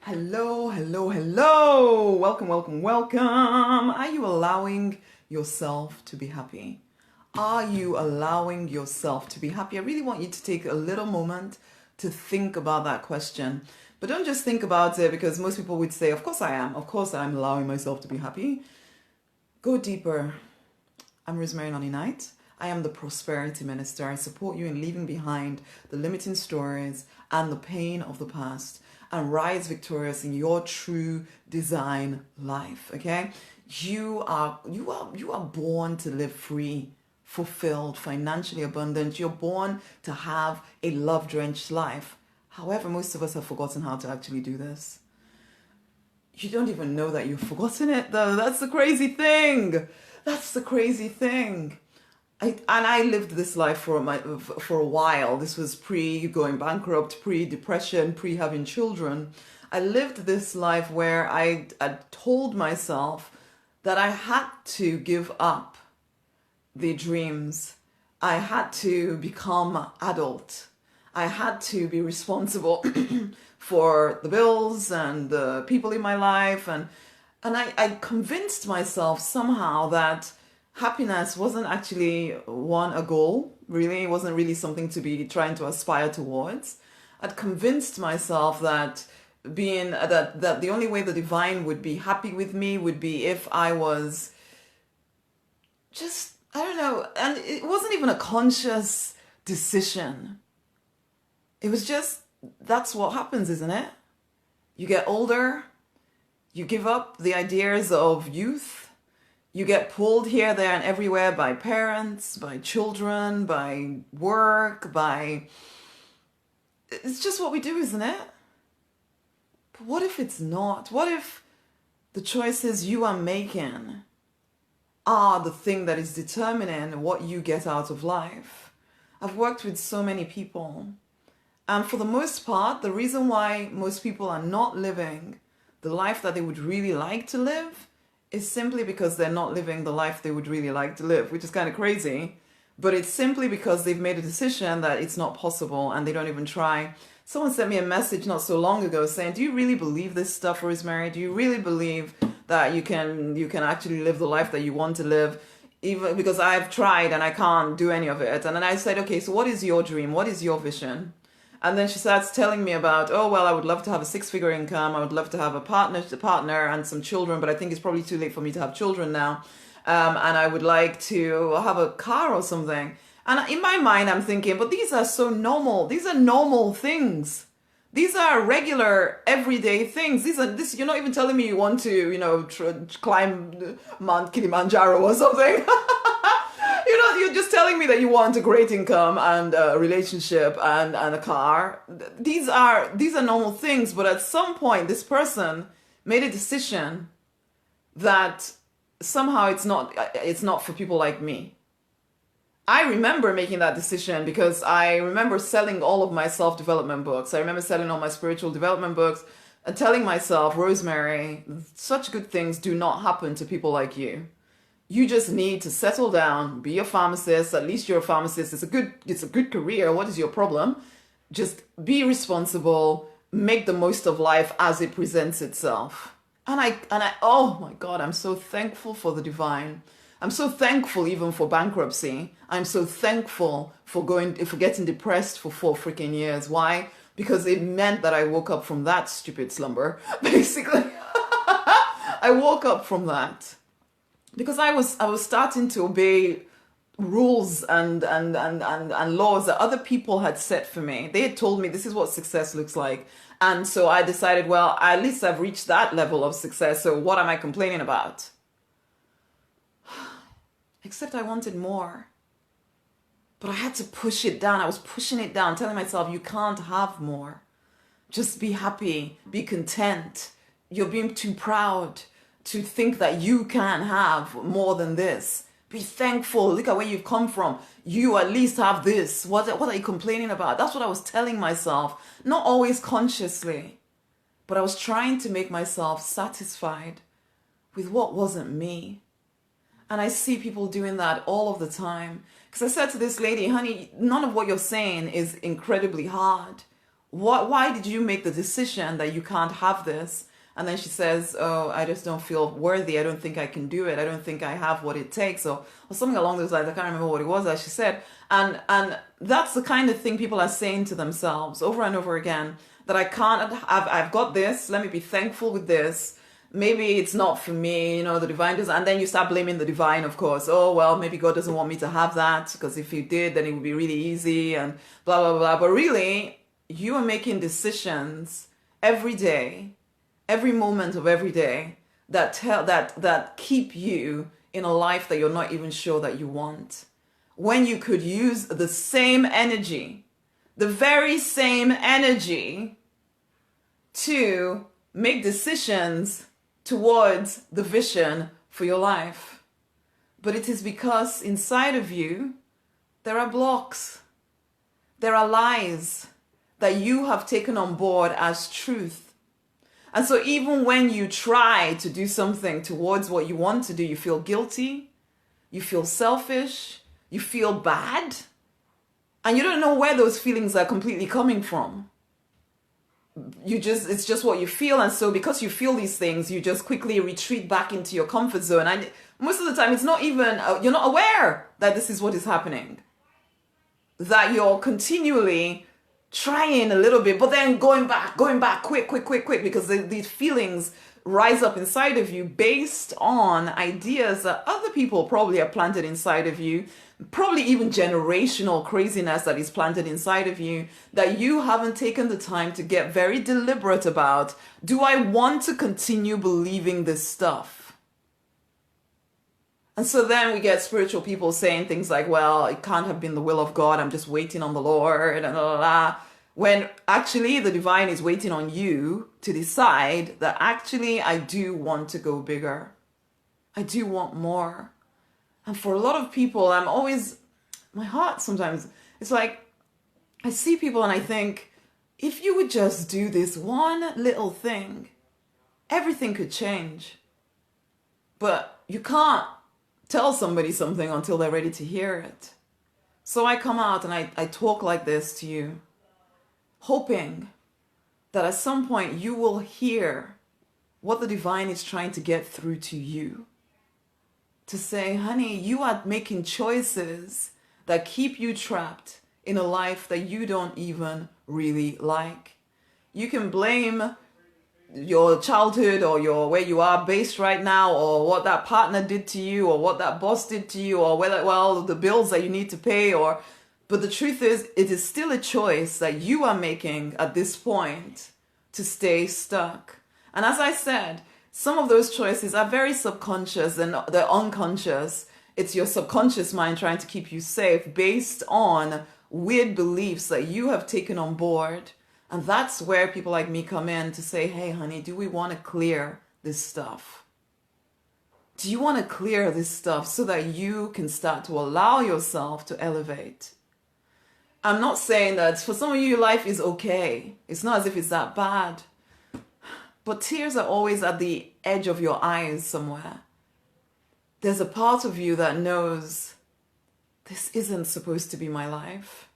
Hello, hello, hello. Welcome, welcome, welcome. Are you allowing yourself to be happy? Are you allowing yourself to be happy? I really want you to take a little moment to think about that question. But don't just think about it because most people would say, of course I am. Of course I'm allowing myself to be happy. Go deeper. I'm Rosemary Nonny. I am the prosperity minister. I support you in leaving behind the limiting stories and the pain of the past and rise victorious in your true design life. Okay? You are born to live free, fulfilled, financially abundant. You're born to have a love-drenched life. However, most of us have forgotten how to actually do this. You don't even know that you've forgotten it though. That's the crazy thing. That's the crazy thing. I lived this life for a while. This was pre going bankrupt, pre depression, pre having children. I lived this life where I told myself that I had to give up the dreams. I had to become adult. I had to be responsible for the bills and the people in my life, and I convinced myself somehow that happiness wasn't actually a goal, really. It wasn't really something to be trying to aspire towards. I'd convinced myself that that the only way the divine would be happy with me would be if I was just, I don't know, and it wasn't even a conscious decision. It was just, that's what happens, isn't it? You get older, you give up the ideas of youth, you get pulled here, there, and everywhere by parents, by children, by work, by... It's just what we do, isn't it? But what if it's not? What if the choices you are making are the thing that is determining what you get out of life? I've worked with so many people, and for the most part, the reason why most people are not living the life that they would really like to live is simply because they're not living the life they would really like to live, which is kind of crazy. But it's simply because they've made a decision that it's not possible and they don't even try. Someone sent me a message not so long ago saying, do you really believe this stuff, Rosemary? Do you really believe that you can actually live the life that you want to live? Even because I've tried and I can't do any of it. And then I said, okay, so what is your dream? What is your vision? And then she starts telling me about, oh, well, I would love to have a six-figure income. I would love to have a partner and some children, but I think it's probably too late for me to have children now. And I would like to have a car or something. And in my mind, I'm thinking, but these are so normal. These are normal things. These are regular, everyday things. You're not even telling me you want to, climb Mount Kilimanjaro or something. You're just telling me that you want a great income and a relationship and a car. These are normal things, but at some point, this person made a decision that somehow it's not for people like me. I remember making that decision because I remember selling all of my self-development books. I remember selling all my spiritual development books and telling myself, Rosemary, such good things do not happen to people like you. You just need to settle down, be a pharmacist. At least you're a pharmacist. It's a good career. What is your problem? Just be responsible, make the most of life as it presents itself. And I, oh my God, I'm so thankful for the divine. I'm so thankful even for bankruptcy. I'm so thankful for getting depressed for 4 freaking years. Why? Because it meant that I woke up from that stupid slumber, basically. I woke up from that. Because I was starting to obey rules and laws that other people had set for me. They had told me this is what success looks like. And so I decided, well, at least I've reached that level of success, so what am I complaining about? Except I wanted more. But I had to push it down. I was pushing it down, telling myself, you can't have more. Just be happy, be content. You're being too proud to think that you can have more than this. Be thankful. Look at where you've come from. You at least have this. What are you complaining about? That's what I was telling myself. Not always consciously, but I was trying to make myself satisfied with what wasn't me. And I see people doing that all of the time. Because I said to this lady, honey, none of what you're saying is incredibly hard. Why did you make the decision that you can't have this? And then she says, oh, I just don't feel worthy. I don't think I can do it. I don't think I have what it takes, or something along those lines. I can't remember what it was that she said. And that's the kind of thing people are saying to themselves over and over again, that I can't have, I've got this. Let me be thankful with this. Maybe it's not for me, the divine doesn't. And then you start blaming the divine, of course. Oh, well, maybe God doesn't want me to have that, because if he did, then it would be really easy and blah, blah, blah. But really, you are making decisions every day, every moment of every day, that keep you in a life that you're not even sure that you want. When you could use the same energy, the very same energy, to make decisions towards the vision for your life. But it is because inside of you, there are blocks, there are lies that you have taken on board as truth. And so even when you try to do something towards what you want to do, you feel guilty, you feel selfish, you feel bad, and you don't know where those feelings are completely coming from. It's just what you feel. And so because you feel these things, you just quickly retreat back into your comfort zone. And most of the time, it's not even, you're not aware that this is what is happening. That you're continually trying a little bit, but then going back, quick, because these feelings rise up inside of you based on ideas that other people probably have planted inside of you, probably even generational craziness that is planted inside of you, that you haven't taken the time to get very deliberate about. Do I want to continue believing this stuff? And so then we get spiritual people saying things like, well, it can't have been the will of God, I'm just waiting on the Lord, and blah, blah, blah. When actually the divine is waiting on you to decide that actually I do want to go bigger. I do want more. And for a lot of people, my heart sometimes, it's like, I see people and I think, if you would just do this one little thing, everything could change. But you can't tell somebody something until they're ready to hear it. So I come out and I talk like this to you, hoping that at some point you will hear what the divine is trying to get through to you. To say, honey, you are making choices that keep you trapped in a life that you don't even really like. You can blame your childhood or where you are based right now, or what that partner did to you, or what that boss did to you, or the bills that you need to pay, but the truth is, it is still a choice that you are making at this point to stay stuck. And as I said, some of those choices are very subconscious and they're unconscious. It's your subconscious mind trying to keep you safe based on weird beliefs that you have taken on board. And that's where people like me come in to say, hey, honey, do we want to clear this stuff? Do you want to clear this stuff so that you can start to allow yourself to elevate? I'm not saying that for some of you, life is okay. It's not as if it's that bad. But tears are always at the edge of your eyes somewhere. There's a part of you that knows this isn't supposed to be my life.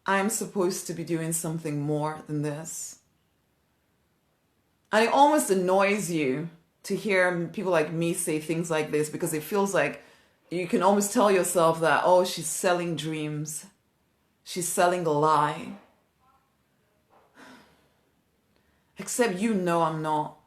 I'm supposed to be doing something more than this. And it almost annoys you to hear people like me say things like this, because it feels like you can almost tell yourself that, oh, she's selling dreams. She's selling a lie. Except you know I'm not.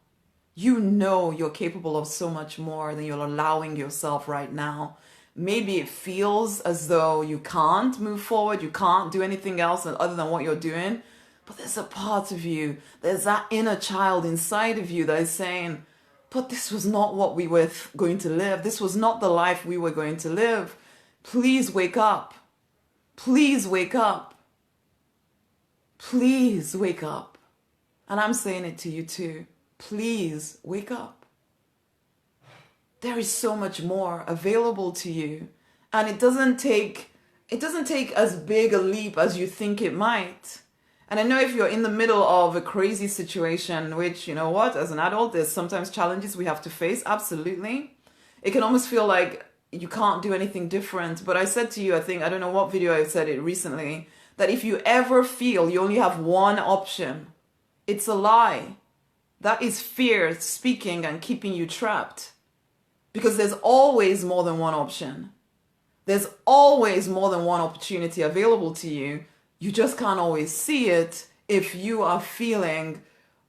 You know you're capable of so much more than you're allowing yourself right now. Maybe it feels as though you can't move forward, you can't do anything else other than what you're doing. But there's a part of you, there's that inner child inside of you that is saying, but this was not what we were going to live. This was not the life we were going to live. Please wake up. Please wake up. Please wake up. And I'm saying it to you too. Please wake up. There is so much more available to you. And it doesn't take as big a leap as you think it might. And I know if you're in the middle of a crazy situation, which, you know what, as an adult, there's sometimes challenges we have to face. Absolutely. It can almost feel like you can't do anything different. But I said to you, I don't know what video I said it recently, that if you ever feel you only have one option, it's a lie. That is fear speaking and keeping you trapped. Because there's always more than one option. There's always more than one opportunity available to you. You just can't always see it if you are feeling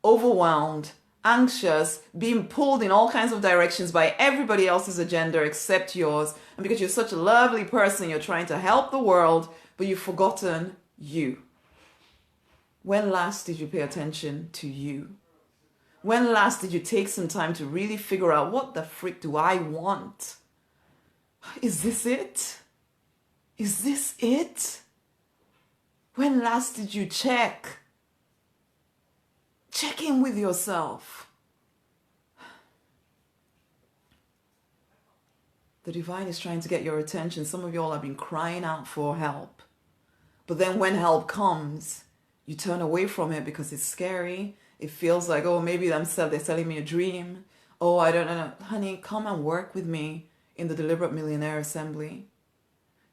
overwhelmed, anxious, being pulled in all kinds of directions by everybody else's agenda except yours. And because you're such a lovely person, you're trying to help the world, but you've forgotten you. When last did you pay attention to you? When last did you take some time to really figure out, what the frick do I want? Is this it? Is this it? When last did you check? Check in with yourself. The divine is trying to get your attention. Some of you all have been crying out for help. But then when help comes, you turn away from it because it's scary. It feels like, oh, maybe they're selling me a dream. Oh, I don't know. Honey, come and work with me in the Deliberate Millionaire Assembly.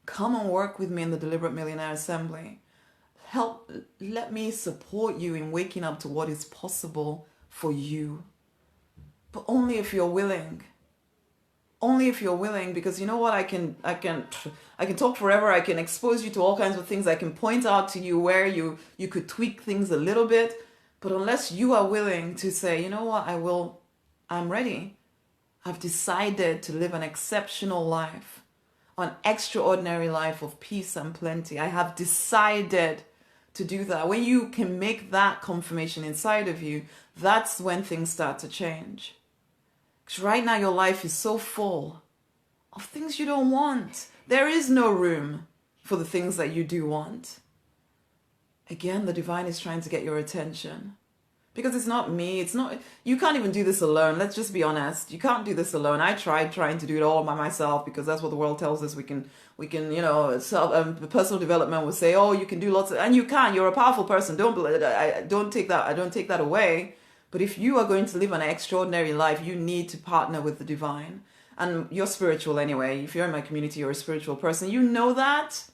Come and work with me in the Deliberate Millionaire Assembly. Let me support you in waking up to what is possible for you. But only if you're willing. Only if you're willing, because you know what, I can talk forever. I can expose you to all kinds of things. I can point out to you where you could tweak things a little bit. But unless you are willing to say, you know what, I'm ready. I've decided to live an exceptional life, an extraordinary life of peace and plenty. I have decided to do that. When you can make that confirmation inside of you, that's when things start to change. Because right now your life is so full of things you don't want. There is no room for the things that you do want. Again, the divine is trying to get your attention. Because it's not me. You can't even do this alone. Let's just be honest. You can't do this alone. I tried trying to do it all by myself because that's what the world tells us we can, personal development will say, oh, you can do lots of, and you can. You're a powerful person. Don't take that away. But if you are going to live an extraordinary life, you need to partner with the divine. And you're spiritual anyway. If you're in my community, you're a spiritual person. You know that.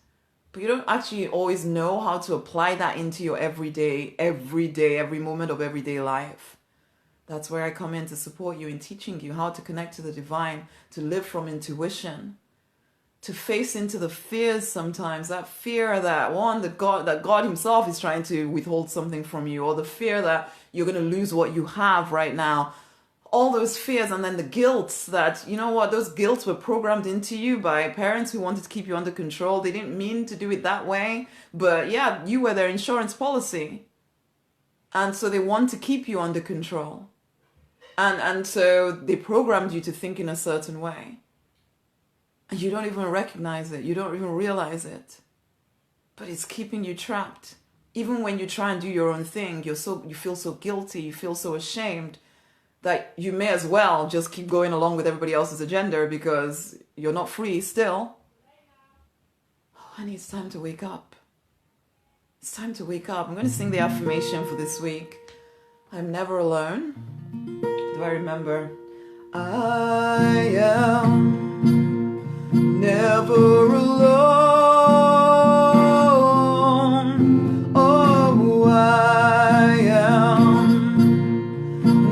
But you don't actually always know how to apply that into your every moment of everyday life. That's where I come in to support you in teaching you how to connect to the divine, to live from intuition, to face into the fears sometimes, that fear that God himself is trying to withhold something from you, or the fear that you're going to lose what you have right now. All those fears, and then the guilt that, you know what, those guilts were programmed into you by parents who wanted to keep you under control. They didn't mean to do it that way, but yeah, you were their insurance policy. And so they want to keep you under control. And so they programmed you to think in a certain way. And you don't even recognize it. You don't even realize it. But it's keeping you trapped. Even when you try and do your own thing, you feel so guilty, you feel so ashamed, that you may as well just keep going along with everybody else's agenda because you're not free still. Oh, honey, it's time to wake up. It's time to wake up. I'm going to sing the affirmation for this week. I'm never alone. Do I remember? I am never alone. Oh, I am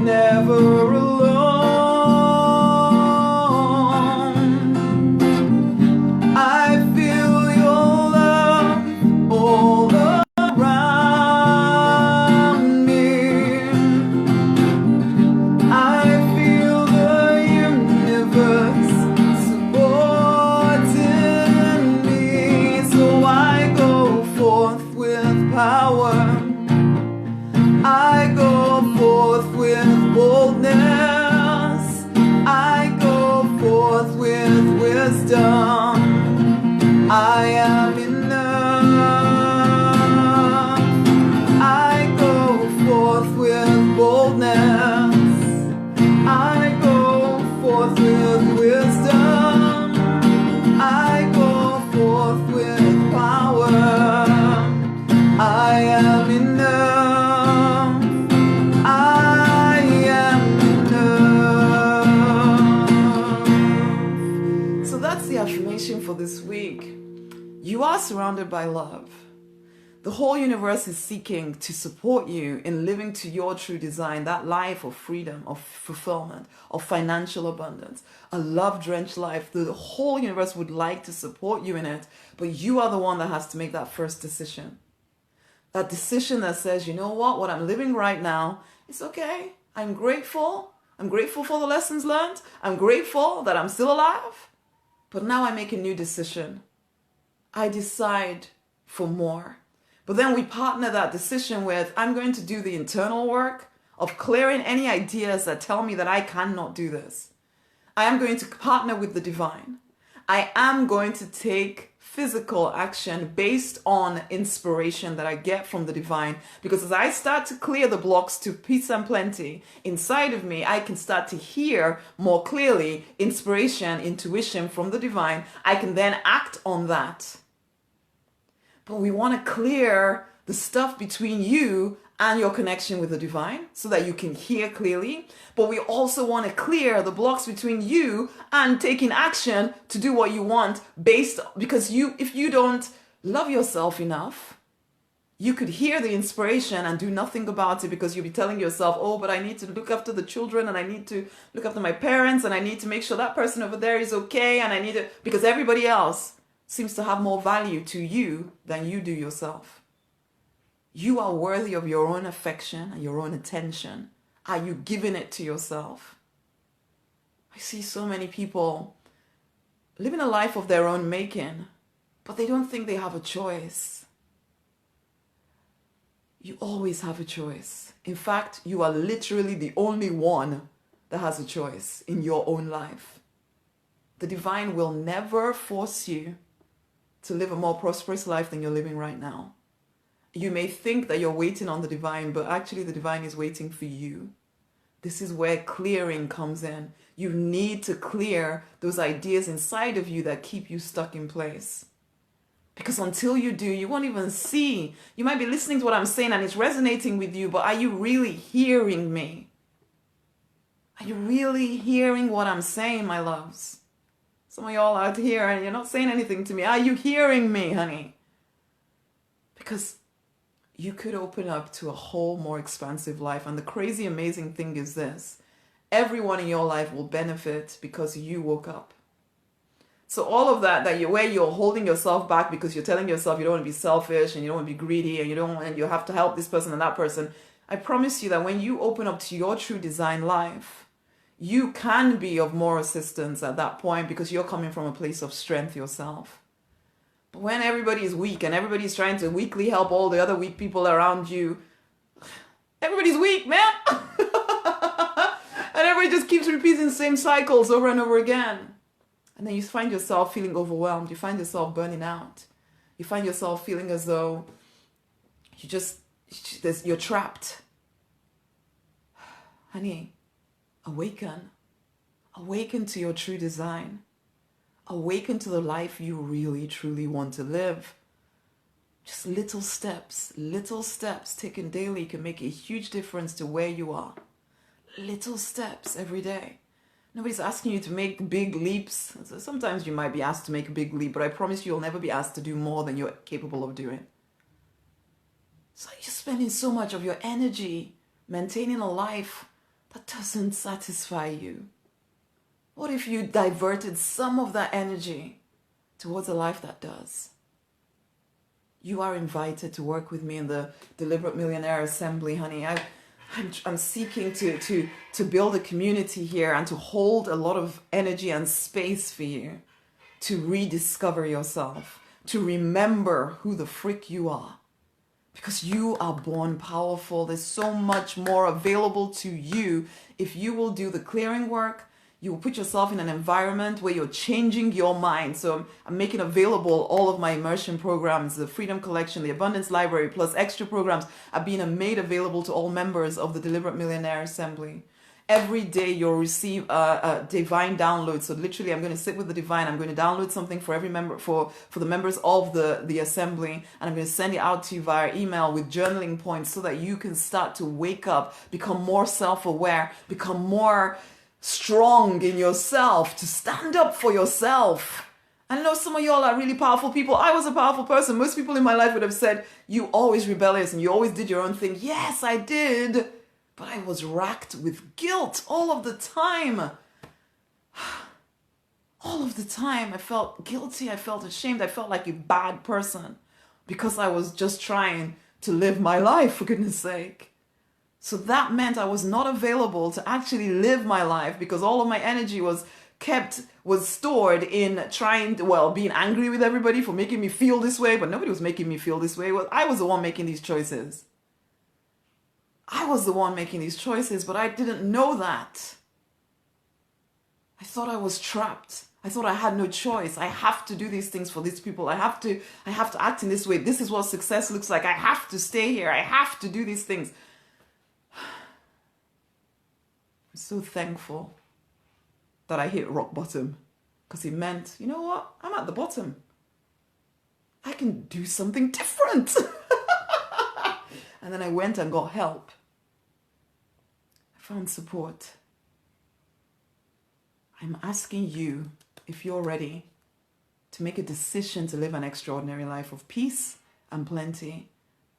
never alone. I feel your love all around me. I feel the universe supporting me. So I go forth with power. I go forth with boldness. I go forth with wisdom. I am enough. I go forth with boldness. I go forth with wisdom. I go forth with power. I am enough. I am enough. So that's the affirmation for this week. You are surrounded by love. The whole universe is seeking to support you in living to your true design, that life of freedom, of fulfillment, of financial abundance, a love-drenched life. The whole universe would like to support you in it, but you are the one that has to make that first decision. That decision that says, you know what I'm living right now, it's okay. I'm grateful. I'm grateful for the lessons learned. I'm grateful that I'm still alive. But now I make a new decision. I decide for more. But then we partner that decision with, I'm going to do the internal work of clearing any ideas that tell me that I cannot do this. I am going to partner with the divine. I am going to take physical action based on inspiration that I get from the divine. Because as I start to clear the blocks to peace and plenty inside of me, I can start to hear more clearly inspiration, intuition from the divine. I can then act on that. But we want to clear the stuff between you and your connection with the divine so that you can hear clearly. But we also want to clear the blocks between you and taking action to do what you want because if you don't love yourself enough, you could hear the inspiration and do nothing about it because you'll be telling yourself, oh, but I need to look after the children and I need to look after my parents and I need to make sure that person over there is okay and I need to, because everybody else seems to have more value to you than you do yourself. You are worthy of your own affection and your own attention. Are you giving it to yourself? I see so many people living a life of their own making, but they don't think they have a choice. You always have a choice. In fact, you are literally the only one that has a choice in your own life. The divine will never force you to live a more prosperous life than you're living right now. You may think that you're waiting on the divine, but actually the divine is waiting for you. This is where clearing comes in. You need to clear those ideas inside of you that keep you stuck in place. Because until you do, you won't even see. You might be listening to what I'm saying and it's resonating with you, but are you really hearing me? Are you really hearing what I'm saying, my loves? Some of y'all out here and you're not saying anything to me. Are you hearing me, honey? Because you could open up to a whole more expansive life. And the crazy, amazing thing is this. Everyone in your life will benefit because you woke up. So all of that where you're holding yourself back because you're telling yourself you don't want to be selfish and you don't want to be greedy and you have to help this person and that person. I promise you that when you open up to your true design life, you can be of more assistance at that point because you're coming from a place of strength yourself. But when everybody is weak and everybody's trying to weakly help all the other weak people around you, everybody's weak, man. And everybody just keeps repeating the same cycles over and over again. And then you find yourself feeling overwhelmed. You find yourself burning out. You find yourself feeling as though you're trapped. Honey, awaken. Awaken to your true design. Awaken to the life you really, truly want to live. Just little steps taken daily can make a huge difference to where you are. Little steps every day. Nobody's asking you to make big leaps. Sometimes you might be asked to make a big leap, but I promise you'll never be asked to do more than you're capable of doing. So you're spending so much of your energy maintaining a life that doesn't satisfy you. What if you diverted some of that energy towards a life that does? You are invited to work with me in the Deliberate Millionaire Assembly, honey. I'm seeking to build a community here and to hold a lot of energy and space for you to rediscover yourself, to remember who the frick you are. Because you are born powerful. There's so much more available to you if you will do the clearing work. You will put yourself in an environment where you're changing your mind. So I'm making available all of my immersion programs, the Freedom Collection, the Abundance Library, plus extra programs are being made available to all members of the Deliberate Millionaire Assembly. Every day you'll receive a divine download. So literally I'm going to sit with the divine. I'm going to download something for every member, for the members of the assembly. And I'm going to send it out to you via email with journaling points so that you can start to wake up, become more self-aware, become more strong in yourself, to stand up for yourself I know some of y'all are really powerful people. I was a powerful person. Most people in my life would have said, you always rebellious and you always did your own thing. Yes, I did. But I was racked with guilt all of the time. All of the time. I felt guilty. I felt ashamed. I felt like a bad person because I was just trying to live my life, for goodness sake. So that meant I was not available to actually live my life because all of my energy was stored in being angry with everybody for making me feel this way, but nobody was making me feel this way. Well, I was the one making these choices. I was the one making these choices, but I didn't know that. I thought I was trapped. I thought I had no choice. I have to do these things for these people. I have to act in this way. This is what success looks like. I have to stay here. I have to do these things. I'm so thankful that I hit rock bottom because it meant, you know what? I'm at the bottom. I can do something different. And then I went and got help. I found support. I'm asking you if you're ready to make a decision to live an extraordinary life of peace and plenty,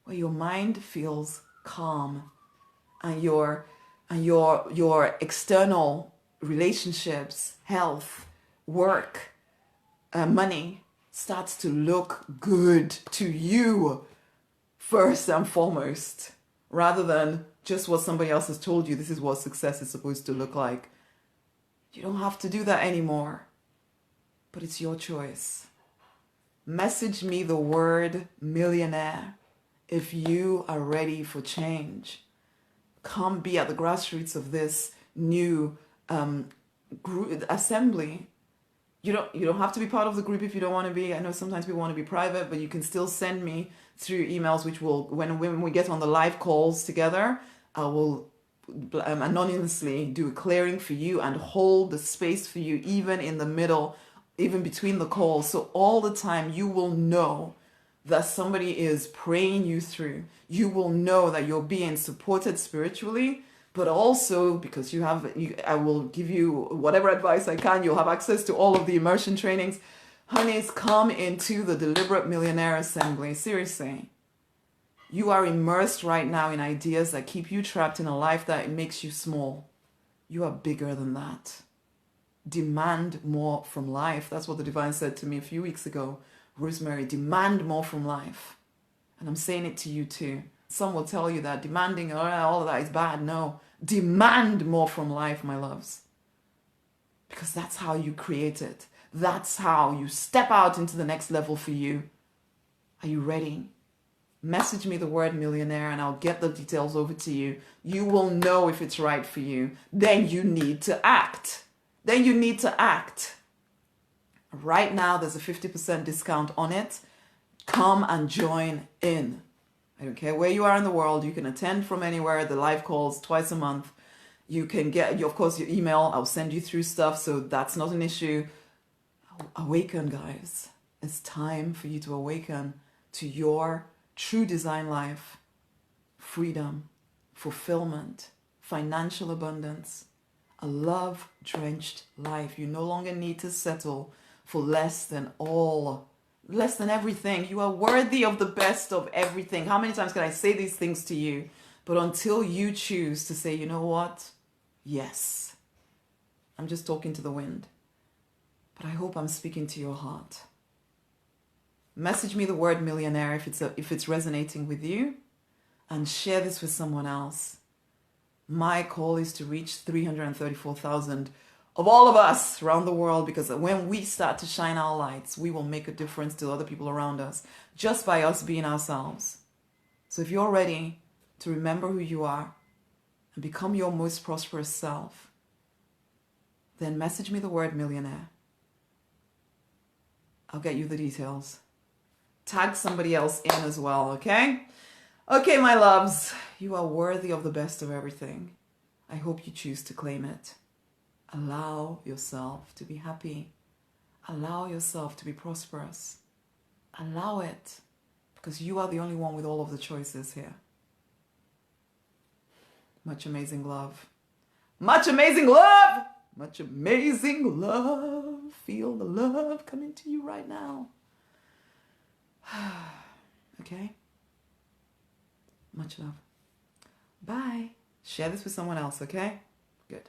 where your mind feels calm and your external relationships, health, work, money starts to look good to you first and foremost, rather than just what somebody else has told you this is what success is supposed to look like. You don't have to do that anymore, but it's your choice. Message me the word millionaire if you are ready for change. Come be at the grassroots of this new assembly. You don't have to be part of the group if you don't want to be. I know sometimes people want to be private, but you can still send me through emails, which will, when we get on the live calls together, I will anonymously do a clearing for you and hold the space for you, even in the middle, even between the calls. So all the time you will know that somebody is praying you through. You will know that you're being supported spiritually, but also because I will give you whatever advice I can. You'll have access to all of the immersion trainings. Honeys, come into the Deliberate Millionaire Assembly. Seriously. You are immersed right now in ideas that keep you trapped in a life that makes you small. You are bigger than that. Demand more from life. That's what the divine said to me a few weeks ago. Rosemary, demand more from life. And I'm saying it to you too. Some will tell you that demanding all of that is bad. No, demand more from life, my loves. Because that's how you create it. That's how you step out into the next level for you. Are you ready? Message me the word millionaire and I'll get the details over to you. You will know if it's right for you. Then you need to act. Right now, there's a 50% discount on it. Come and join in. I don't care where you are in the world. You can attend from anywhere. The live calls twice a month. You can get, of course, your email. I'll send you through stuff, so that's not an issue. Awaken, guys. It's time for you to awaken to your true design life. Freedom, fulfillment, financial abundance, a love-drenched life. You no longer need to settle for less than everything. You are worthy of the best of everything. How many times can I say these things to you? But until you choose to say, you know what? Yes. I'm just talking to the wind. But I hope I'm speaking to your heart. Message me the word millionaire if it's resonating with you, and share this with someone else. My call is to reach 334,000 of all of us around the world, because when we start to shine our lights, we will make a difference to other people around us just by us being ourselves. So if you're ready to remember who you are and become your most prosperous self, then message me the word millionaire. I'll get you the details. Tag somebody else in as well, okay? Okay, my loves, you are worthy of the best of everything. I hope you choose to claim it. Allow yourself to be happy. Allow yourself to be prosperous. Allow it, because you are the only one with all of the choices here. Much amazing love. Much amazing love. Much amazing love. Feel the love coming to you right now. Okay? Much love. Bye. Share this with someone else, okay?